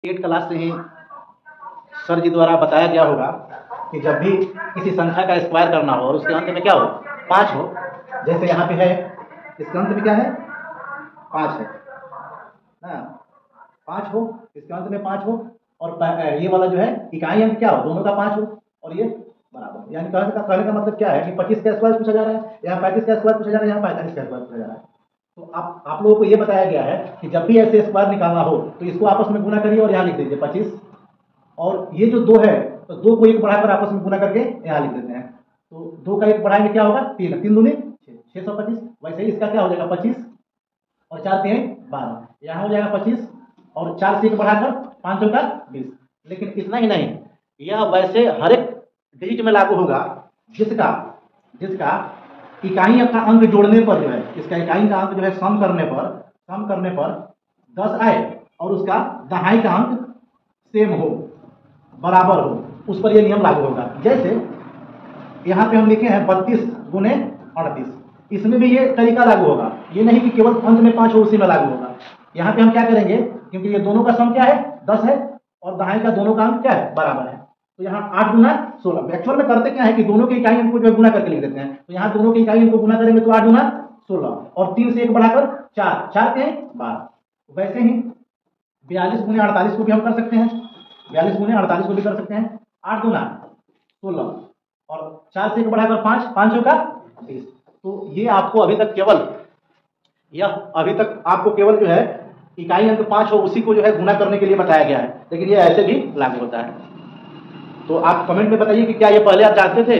8 class से ही sir जी द्वारा बताया गया होगा कि जब भी किसी संख्या का स्क्वायर करना हो और उसके अंत में क्या हो 5 हो, जैसे यहाँ पे है इसके अंत में क्या है 5 है ना, 5 हो, इसके अंत में 5 हो और ये वाला जो है इकाई अंक क्या हो दोनों का 5 हो और ये बराबर, यानी कहने का मतलब क्या है कि 25 का स्क्वायर पूछा जा रहा है, यहाँ 35 का स्क्वायर पूछा जा रहा है, यहाँ 45 का स्क्वायर पूछा जा रहा है। तो आप लोगों को ये बताया गया है कि जब भी ऐसे स्क्वायर निकालना हो तो इसको आपस में गुना करिए और यहाँ लिख दीजिए 25, और ये जो 2 है तो 2 को 1 बढ़ाकर आपस में गुना करके यहाँ लिख देते हैं, तो 2 का 1 बढ़ाएंगे क्या होगा 3, 3 दूनी 625। वैसे ही इसका क्या हो जाएगा 25 और 4 3 12, यहाँ हो जाएगा 25 और 4 से 1 बढ़ाकर 5 का 20। लेकिन इतना ही नहीं, यह वैसे हर एक डिजिट में लागू होगा जिसका इकाई का अंक जोड़ने पर जो है, इसका इकाई का अंक जो है सम करने पर 10 आए और उसका दहाई का अंक सेम हो, बराबर हो, उस पर यह नियम लागू होगा। जैसे यहाँ पे हम लिखे हैं 32 गुने 38, इसमें भी ये तरीका लागू होगा, ये नहीं कि केवल अंत में 5 हो उसी में लागू होगा। यहाँ पे हम क्या करेंगे, क्योंकि ये दोनों का सम क्या है 10 है और दहाई का दोनों का अंक क्या है बराबर है, तो यहाँ 8 गुना 16। एक्चुअल में करते क्या है कि दोनों के इकाई अंक को जो है गुना करके लिख देते हैं, तो यहाँ दोनों के इकाई अंक को गुना करेंगे तो 8 गुना 16 और 3 से 1 बढ़ाकर 4, 4 के 12। वैसे ही 42 गुने 48 को भी हम कर सकते हैं, 42 गुने 48 को भी कर सकते हैं, 8 गुना 16 और 4 से 1 बढ़ाकर 5, 5 का 20। तो ये आपको अभी तक आपको केवल जो है इकाई अंक 5 हो उसी को जो है गुना करने के लिए बताया गया है, लेकिन ये ऐसे भी लागू होता है। तो आप कमेंट में बताइए कि क्या ये पहले आप जानते थे